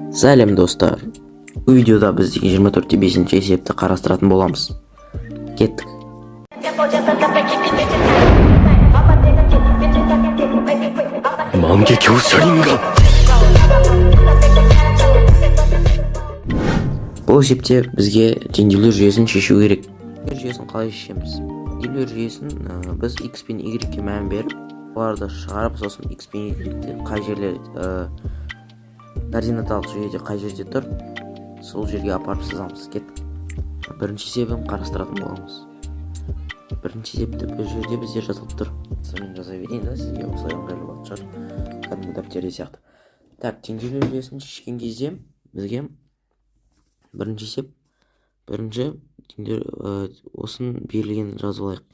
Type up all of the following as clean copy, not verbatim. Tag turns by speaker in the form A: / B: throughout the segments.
A: Сәлем достар. Bu videoda biz 24-5 есепті қарастыратын боламыз. Кеттік. Бұл есепте бізге теңдеулер жүйесін шешу керек. Жүйесін қалай шешеміз? Теңдеулер жүйесін біз x пен y-ке мән беріп, оларды шығарып, сосын x пен y-те қай жерлер координаталық жүйеде қай жерде тұр, сол жерге апарып сызамыз. Кеттік. Бірінші есебін қарастыратын боламыз. Бірінші есепті бұл жерде бізде жазылып тұр. Мен жаза берейін да, сізге осылай ыңғайлы болатын шығар. Кәдімгі дәптерде сияқты. Так, теңдеулер жүйесін шешкен кезде бізге бірінші есеп, бірінші осын берілген жазып алайық.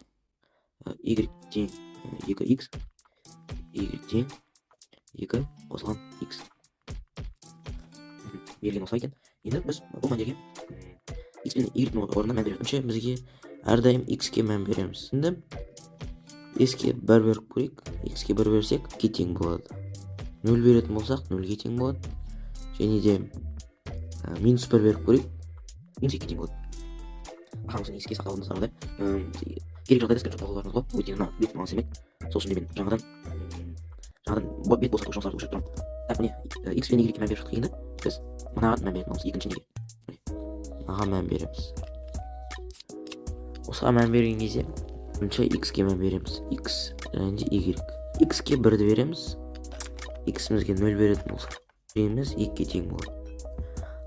A: Y тең 2x, y тең 2 қосылған x. Берілген осылай екен. Енді біз бұл мәндерге x пен y орнына мән береміз. Бізге әрдайым x-ке мән береміз. Енді s-ке 1 беріп көрейік. X-ке 1 берсек 2 тең болады. 0 беретін болсақ 0-ге тең болады. Және де минус 1 беріп көрейік. Минус 2 тең болады. Қамысын еске сақтауымыздар да. Керек жағдайда скриншот алуларыңыз болады. Өйткені мына бет маңыз емек. Сол үшін де мен жаңадан бет босату жұмыстарды көрсетіп тұрамын. Так, міне x пен y-ге мән беріп шықтық. Енді біз мынаған мән береміз. Екінші неге? Мынаға мән береміз. Осыған мән берген кезде бірінші x-ке мән береміз. X және де y. X-ке 1-ді береміз. X-імізге 0 беретін болсақ, y-іміз 2-ге тең болады.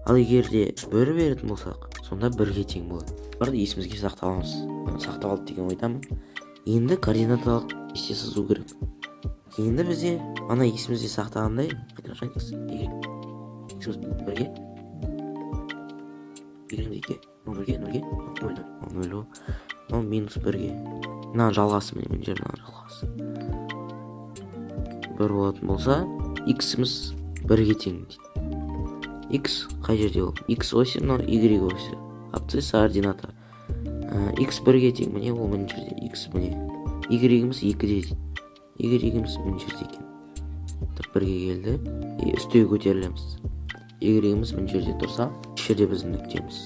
A: Ал егер де 1 беретін болсақ, сонда 1-ге тең болады. Барды есімізге сақталамыз. Сақтап алды деген ойдамын. Енді координаталық кесте сызу керек. Енді бізде ана есімізде сақтағандай x, y. X-іміз 1-ге, y-іміз 2-ге, 0-ге, 0-ге, 0-0, 0, минус 1-ге. Мынаған жалғасы, мен жер мынаған жалғасы. 1 болатын болса, x-іміз 1-ге тең дейді. X қай жерде ол? X оси, но y оси. Абсцисса ордината. X 1-ге тең, міне ол мына жерде. X міне. Y-іміз 2-де дейді. Y-іміз мына жерде екен. 1-ге келді. Үстіге көтерілеміз. Y-іміз мына жерде тұрса, жерде біздің нүктеміз.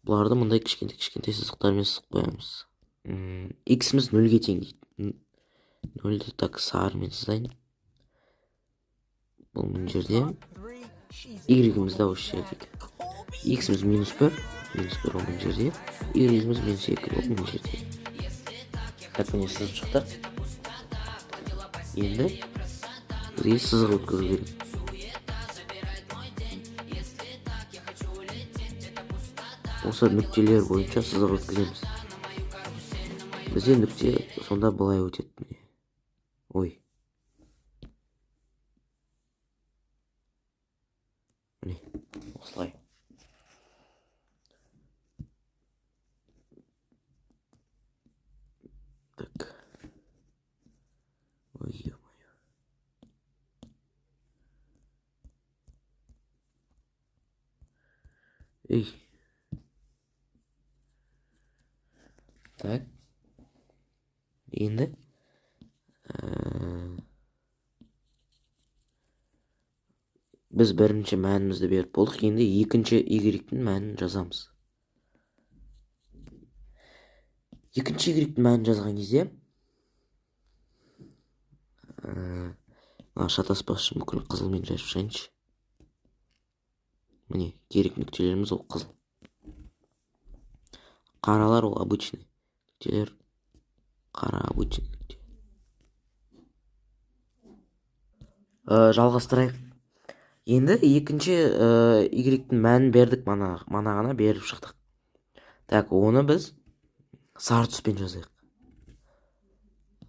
A: Бұларды мұндай кішкентай сызықтармен сызып қоямыз. X-іміз 0-ге тең дейді. 0-ді так сарымен сызайын. Бұл мына жерде. Y-іміз да осы жерде. X-іміз минус 1 ол мына жерде. Y-іміз минус 2 ол мына жерде. Так, міне сызып шықтық. Енді бізге сызық өткізу керек. Осы нүктелер бойынша сызық өткіземіз. Бізде нүкте сонда былай өтеді. Ой. Міне, осылай. Так. Ой, ё-моё. Эй. Так. Енді біз бірінші мәнімізді беріп болдық. Енді екінші y-тің мәнін жазамыз. Екінші y-тің мәнін жазған кезде шатаспас үшін бүкіл қызылмен жазып шығайыншы. Міне, керек нүктелеріміз ол қызыл. Қаралар ол обычный нүктелер. Қара обычный нүкте. Жалғастырайық. Енді екінші y-тің мәнін бердік, манағана беріп шықтық. Так, оны біз сары түспен жазайық.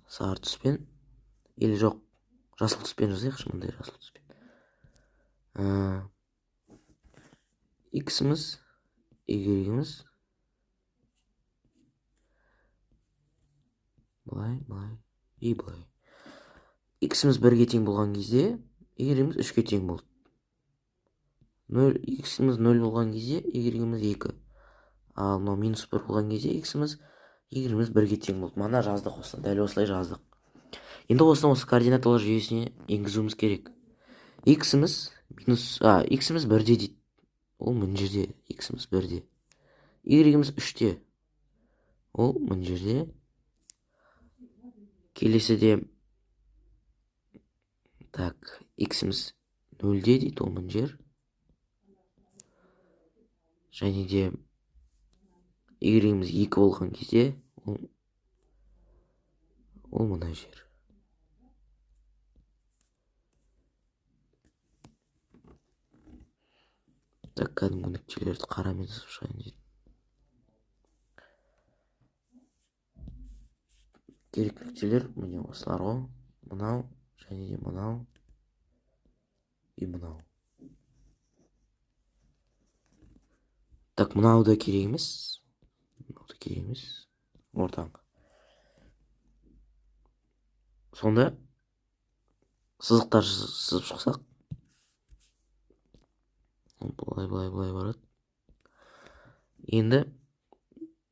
A: Сары түспен, или жоқ, жасыл түспен жазайық, мұндай жасыл түспен. X-іміз, y-іміз былай, и былай. X-іміз 1-ге тең болған кезде, y-іміз 3-ге тең болды. X-іміз 0 болған кезде, y-іміз 2. Ал минус 1 болған кезде, x-іміз, y-іміз 1-ге тең болды. Мана жаздық осылай, дәл осылай жаздық. Енді осы координаталар жүйесіне енгізуіміз керек. X-іміз минус x'imiz 1-де дейді. Ол мына жерде x'imiz 1-де. y'imiz 3-те. Ол мына жерде. Келесіде так, x'imiz 0-де дейді, ол мына жер. Және де y'imiz 2 болған кезде ол мына жер. Так, кәдімгі нүктелерді қарамен сызып шығайын дейді. Керек нүктелер міне осылар ғой. Мынау және де мынау и мынау. Так, мынау да керек емес. Ортаңғы. Сонда сызықтар сызып шықсақ, былай барады. Енді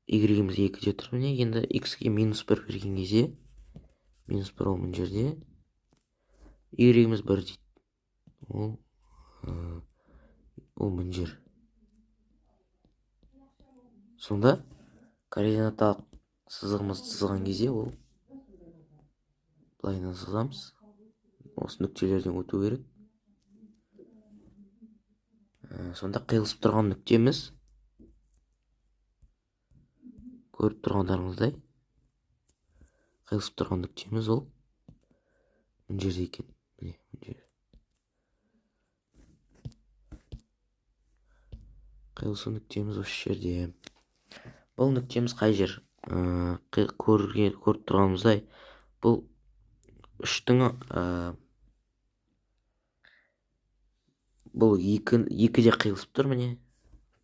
A: y'imiz 2-де тұр. Міне енді x'ке минус 1 берген кезде, минус 1 ол мына жерде. y'imiz 1 дейді. Ол мына жер. Сонда координаталық сызығымызды сызған кезде ол былайынан сызамыз. Осы нүктелерден өту керек. Сонда қиылысып тұрған нүктеміз, көріп тұрғандарыңыздай, қиылысып тұрған нүктеміз ол мына жерде екен. Міне мына жер. Қиылысу нүктеміз осы жерде. Бұл нүктеміз қай жер? Көріп тұрғанымыздай, бұл 3-тің бұл 2-де қиылысып тұр, міне.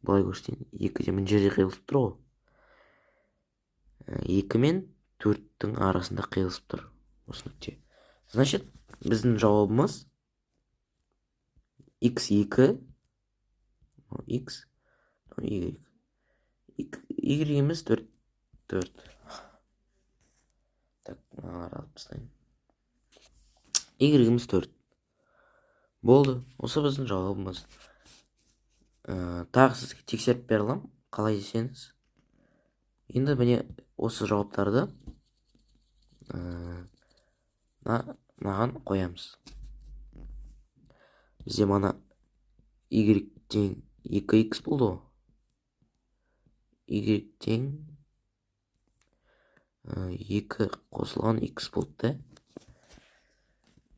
A: Былай көрсетейін. 2-де мына жерде қиылысып тұр ғой. 2 мен 4-тің арасында қиылысып тұр осы нүкте. Значит, біздің жауабымыз x2, x, y. y'imiz 4. Так, мыналарды алып тастайын. y'imiz 4. Болды. Осы біздің жауабымыз. Тағы сізге тексеріп бере аламын, қалай десеңіз. Енді міне осы жауаптарды маған қоямыз. Бізде мана y тең 2x болды ғой. Y тең 2 қосылған x болды да.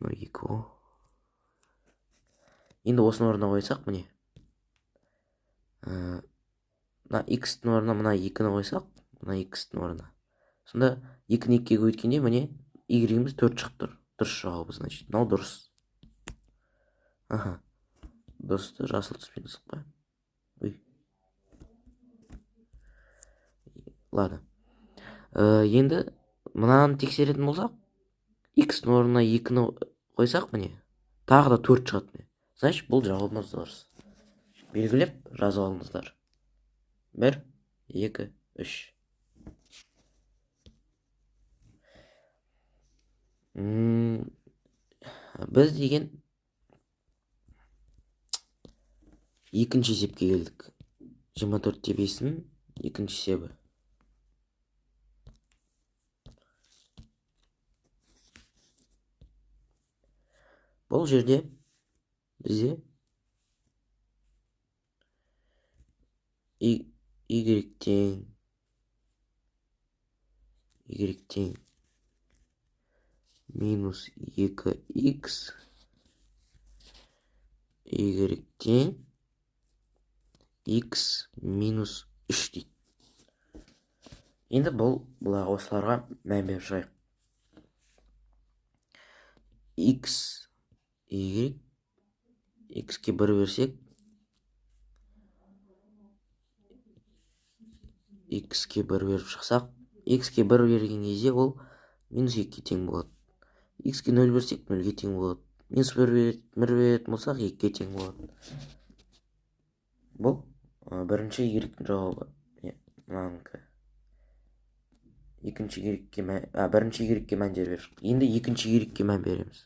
A: 2 ғой. Енді осының орнына қойсақ, міне. Мына x-тің орнына мына 2-ні қойсақ, мына x-тің орнына. Сонда 2-ні 2-ге өткенде, міне, y'imiz 4 шығып тұр. Дұрыс жауабы, значит. Мынау дұрыс. Дұрысты жасыл түспен сызып қояйын. Ладно. Енді мынаны тексеретін болсақ, x-тің орнына 2-ні қойсақ, міне, тағы да 4 шығады. Значит, бұл жауабымыз дұрыс. Белгілеп жазып алыңыздар. 1, 2, 3. Біз деген екінші есепке келдік. 24-те 5-ін екінші есебі. Бұл жерде бізде y тең минус 2x, y тең x минус 3 дейді. Енді бұлағы осыларға мән беріп шығайық. X-ке 1 берсек, x-ке 1 беріп шықсақ, x-ке 1 берген кезде ол минус 2-ке тең болады. X-ке 0 берсек, 0-ге тең болады. Минус 1 беретін болсақ, 2-ке тең болады. Бұл бірінші y-тің жауабы. Мынанікі. Бірінші y-ке мән беріп шықтық. Енді екінші y-ке мән береміз.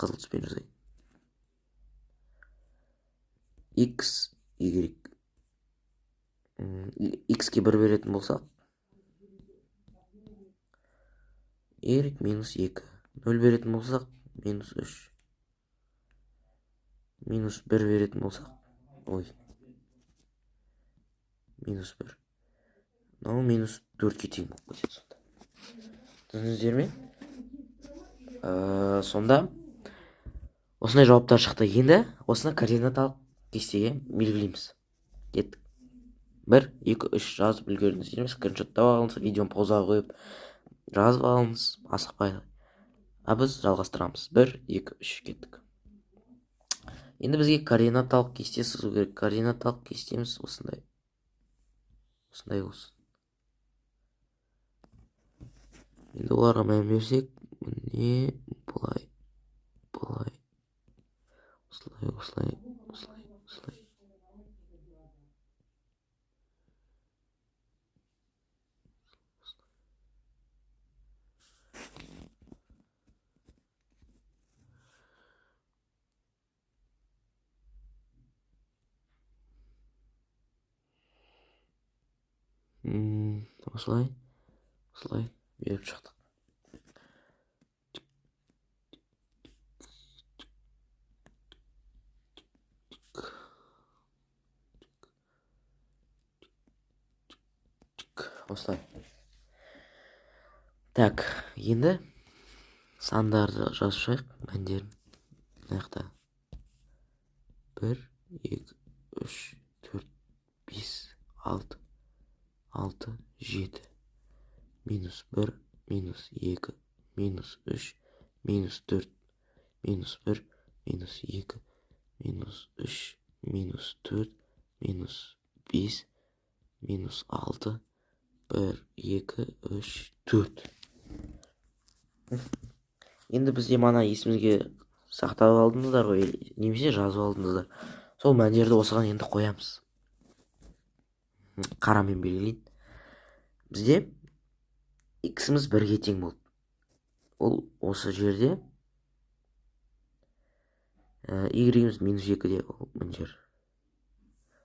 A: қызыл түспен жазайын. X, Y. X-ке 1 беретін болсақ, Y минус 2. 0 беретін болсақ, минус 3. Минус 1 беретін болсақ, минус 1. Мынау минус 4-ке тең болып кетеді сонда. Түсіндіңіздер ме? Сонда осындай жауаптар шықты. Енді осыны координаталық кестеге белгілейміз. Кеттік. 1, 2, 3 жазып үлгердіңіздер ме? Скриншоттап алыңыз, видеоны паузаға қойып жазып алыңыз, асықпай. Біз жалғастырамыз. 1, 2, 3 кеттік. Енді бізге координаталық кесте сызу керек. Координаталық кестеміз осындай. Осындай болсын. Енді оларға мән берсек, міне бұлай. Осылай. Осылай беріп шықтық. Осылай. Так, енді сандарды жазып шығайық, мәндерін. Мынаяқта 1, 2, 3, 4, 5, 6, 7, минус 1, минус 2, минус 3, минус 4, минус 1, минус 2, минус 3, минус 4, минус 5, минус 6, 1, 2, 3, 4. Енді бізде мана есімізге сақтап алдыңыздар ғой, немесе жазып алдыңыздар. Сол мәндерді осыған енді қоямыз. Қарамен белгілейін. Бізде x-іміз 1-ге тең болды. Ол осы жерде. Y-іміз минус 2-де, ол мына жер.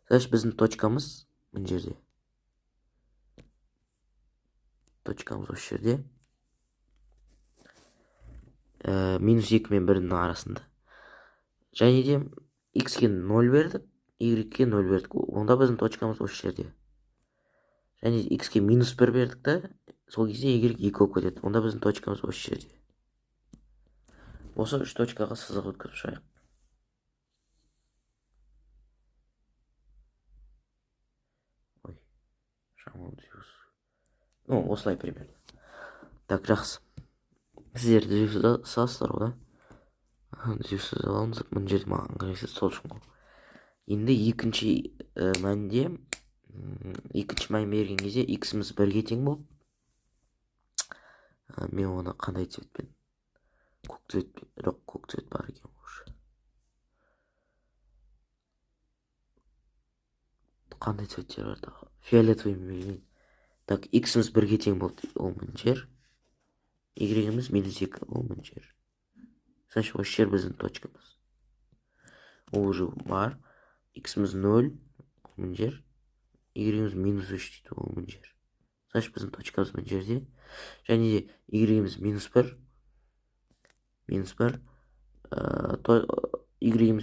A: Значит, біздің точкамыз мына жерде. Точкамыз осы жерде. Минус 2 мен 1-дің арасында. Және де x-ке 0 бердік, y-ке 0 бердік. Онда біздің точкамыз осы жерде. Және x-ке минус 1 бердік та, сол кезде y 2 болып кетеді. Онда біздің точкамыз осы жерде. Осы 3 точкаға сызық өткізіп шығайық. Осылай примерно. Так, жақсы. Сіздер түзеусіз сызасыздар ғой, да? Түзеусіз аламыз, мына жерде маған қайсы сол үшін ғой. Енді екінші мәнде, екінші мән берген кезде x-іміз 1-ге тең болды. Мен оны қандай цветпен? Көк цветпен, жоқ, көк цвет бар екен уже. Қандай цветтер бар да? Фиолетовыймен белгілейін. Так, x-іміз 1-ге тең болды, ол мына жер. Y-іміз минус 2, ол мына жер. Значит, осы жер біздің точкамыз. Ол уже бар. X-іміз 0, ол мына жер. Y-іміз минус 3 дейді, ол мына жер. Значит, біздің точкамыз мына жерде. Және де Y-іміз минус 1. Y-іміз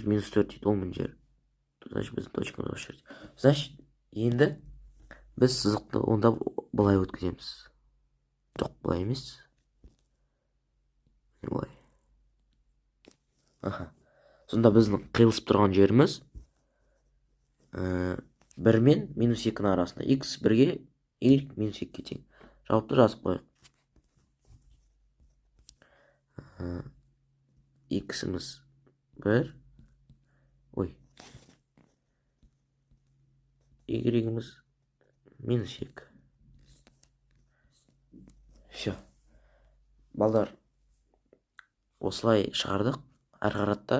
A: минус 4 дейді, ол мына жер. Значит, біздің точкамыз осы жерде. Значит, енді біз сызықты онда былай өткіземіз. Жоқ, былай емес. Былай. Сонда біздің қиылысып тұрған жеріміз 1 мен минус 2-ның арасында. X 1-ге, Y минус 2-ге тең. Жауапты жазып қойық. X-іміз 1. Y-іміз минус 2. Все. Балдар, осылай шығардық. Әр қаратта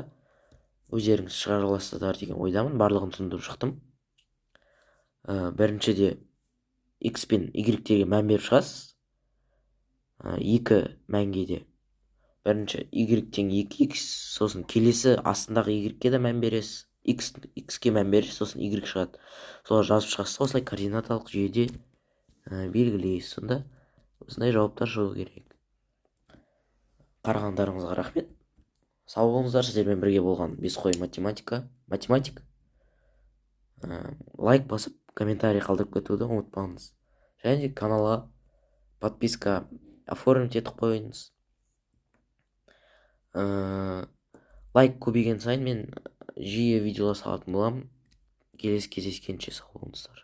A: өздеріңіз шығара аласыздар деген ойдамын. Барлығын түсіндіріп шықтым. Біріншіде x пен y-терге мән беріп шығасыз. Екі мәнге де бірінші y тең 2x, сосын келесі астындағы y-ге де мән бересіз, x-ке мән бересіз, сосын y шығады. Солар жазып шығасыз. Осылай координаталық жүйеде белгілейсіз. Сонда осындай жауаптар шығу керек. Қарағандарыңызға рахмет. Сау болыңыздар. Сіздермен бірге болған Бесқой математик. Лайк басып, комментарий қалдырып кетуді ұмытпаңыз. Және каналға подписка оформить етіп қойыңыз. Лайк көбейген сайын мен жиі видеолар салатын боламын. Келесі кездескенше сау болыңыздар.